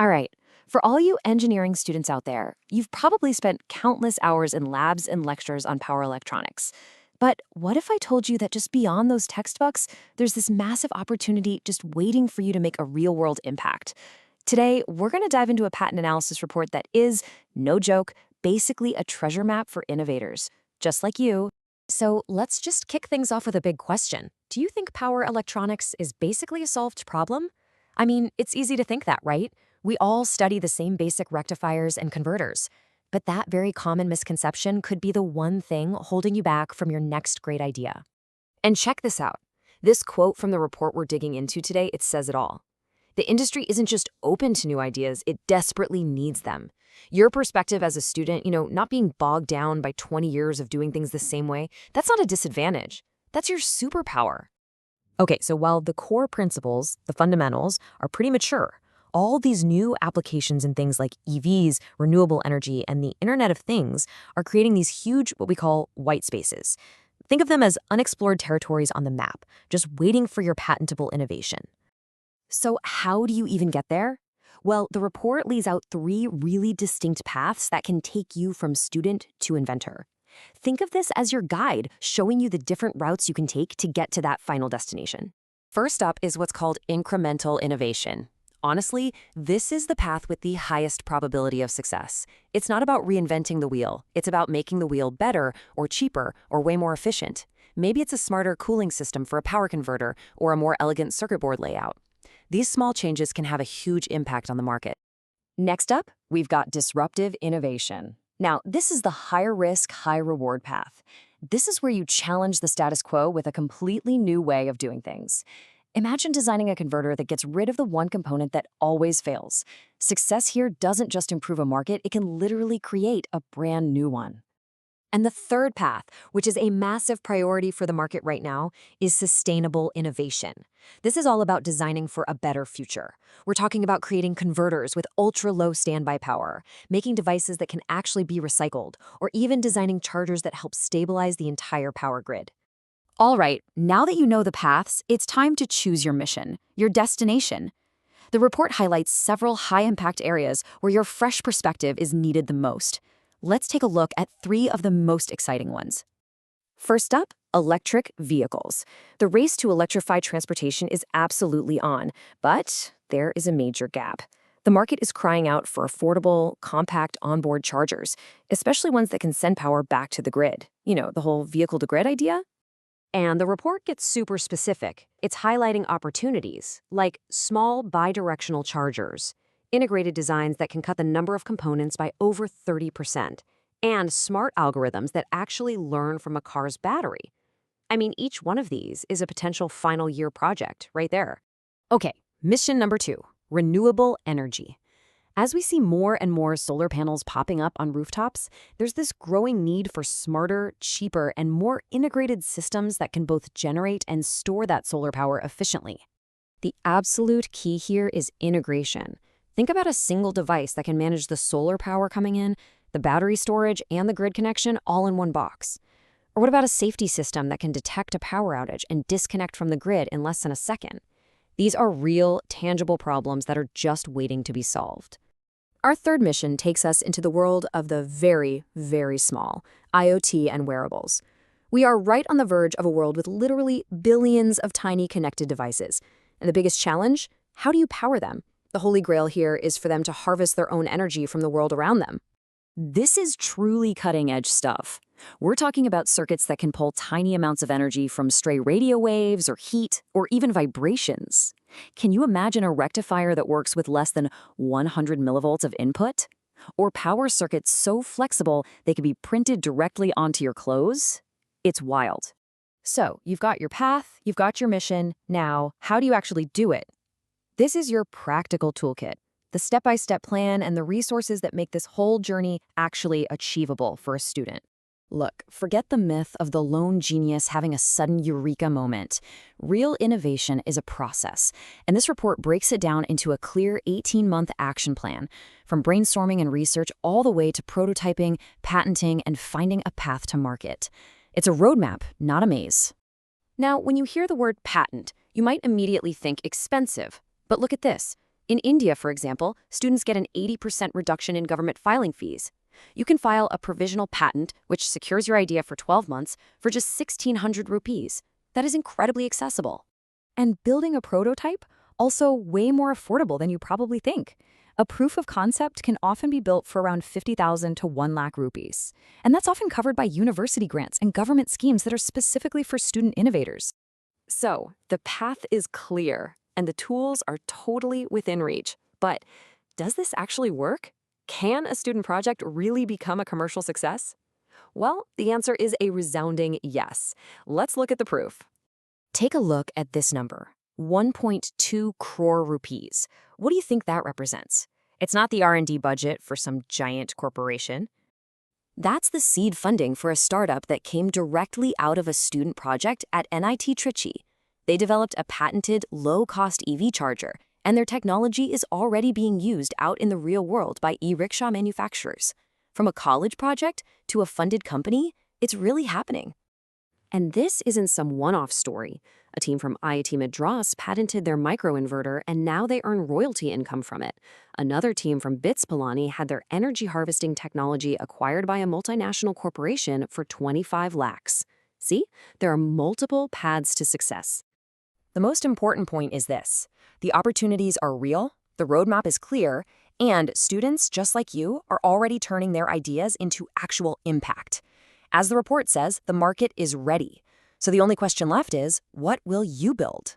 All right. For all you engineering students out there, you've probably spent countless hours in labs and lectures on power electronics. But what if I told you that just beyond those textbooks, there's this massive opportunity just waiting for you to make a real world impact? Today, we're going to dive into a patent analysis report that is, no joke, basically a treasure map for innovators, just like you. So let's just kick things off with a big question. Do you think power electronics is basically a solved problem? I mean, it's easy to think that, right? We all study the same basic rectifiers and converters. But that very common misconception could be the one thing holding you back from your next great idea. And check this out. This quote from the report we're digging into today, it says it all. The industry isn't just open to new ideas, it desperately needs them. Your perspective as a student, not being bogged down by 20 years of doing things the same way, that's not a disadvantage. That's your superpower. Okay, so while the core principles, the fundamentals, are pretty mature, all these new applications in things like EVs, renewable energy, and the Internet of Things are creating these huge, what we call white spaces. Think of them as unexplored territories on the map, just waiting for your patentable innovation. So how do you even get there? Well, the report lays out 3 really distinct paths that can take you from student to inventor. Think of this as your guide, showing you the different routes you can take to get to that final destination. First up is what's called incremental innovation. Honestly, this is the path with the highest probability of success. It's not about reinventing the wheel. It's about making the wheel better or cheaper or way more efficient. Maybe it's a smarter cooling system for a power converter or a more elegant circuit board layout. These small changes can have a huge impact on the market. Next up, we've got disruptive innovation. Now, this is the higher risk, high reward path. This is where you challenge the status quo with a completely new way of doing things. Imagine designing a converter that gets rid of the one component that always fails. Success here doesn't just improve a market, it can literally create a brand new one. And the third path, which is a massive priority for the market right now, is sustainable innovation. This is all about designing for a better future. We're talking about creating converters with ultra-low standby power, making devices that can actually be recycled, or even designing chargers that help stabilize the entire power grid. All right, now that you know the paths, it's time to choose your mission, your destination. The report highlights several high-impact areas where your fresh perspective is needed the most. Let's take a look at 3 of the most exciting ones. First up, electric vehicles. The race to electrify transportation is absolutely on, but there is a major gap. The market is crying out for affordable, compact onboard chargers, especially ones that can send power back to the grid. The whole vehicle-to-grid idea? And the report gets super specific. It's highlighting opportunities, like small bidirectional chargers, integrated designs that can cut the number of components by over 30%, and smart algorithms that actually learn from a car's battery. I mean, each one of these is a potential final year project right there. Okay, mission number 2, renewable energy. As we see more and more solar panels popping up on rooftops, there's this growing need for smarter, cheaper, and more integrated systems that can both generate and store that solar power efficiently. The absolute key here is integration. Think about a single device that can manage the solar power coming in, the battery storage, and the grid connection all in one box. Or what about a safety system that can detect a power outage and disconnect from the grid in less than a second? These are real, tangible problems that are just waiting to be solved. Our third mission takes us into the world of the very, very small, IoT and wearables. We are right on the verge of a world with literally billions of tiny connected devices. And the biggest challenge? How do you power them? The holy grail here is for them to harvest their own energy from the world around them. This is truly cutting-edge stuff. We're talking about circuits that can pull tiny amounts of energy from stray radio waves or heat or even vibrations. Can you imagine a rectifier that works with less than 100 millivolts of input? Or power circuits so flexible they can be printed directly onto your clothes? It's wild. So, you've got your path, you've got your mission. Now, how do you actually do it? This is your practical toolkit, the step-by-step plan and the resources that make this whole journey actually achievable for a student. Look, forget the myth of the lone genius having a sudden eureka moment. Real innovation is a process, and this report breaks it down into a clear 18-month action plan, from brainstorming and research all the way to prototyping, patenting, and finding a path to market. It's a roadmap, not a maze. Now, when you hear the word patent, you might immediately think expensive. But look at this. In India, for example, students get an 80% reduction in government filing fees. You can file a provisional patent, which secures your idea for 12 months, for just 1,600 rupees. That is incredibly accessible. And building a prototype? Also way more affordable than you probably think. A proof of concept can often be built for around 50,000 to 1 lakh rupees. And that's often covered by university grants and government schemes that are specifically for student innovators. So, the path is clear, and the tools are totally within reach. But does this actually work? Can a student project really become a commercial success? Well, the answer is a resounding yes. Let's look at the proof. Take a look at this number, 1.2 crore rupees. What do you think that represents? It's not the R&D budget for some giant corporation. That's the seed funding for a startup that came directly out of a student project at NIT Trichy. They developed a patented, low-cost EV charger, and their technology is already being used out in the real world by e-rickshaw manufacturers. From a college project to a funded company, it's really happening. And this isn't some one-off story. A team from IIT Madras patented their microinverter, and now they earn royalty income from it. Another team from BITS Pilani had their energy harvesting technology acquired by a multinational corporation for 25 lakhs. See, there are multiple paths to success. The most important point is this: the opportunities are real, the roadmap is clear, and students, just like you, are already turning their ideas into actual impact. As the report says, the market is ready. So the only question left is, what will you build?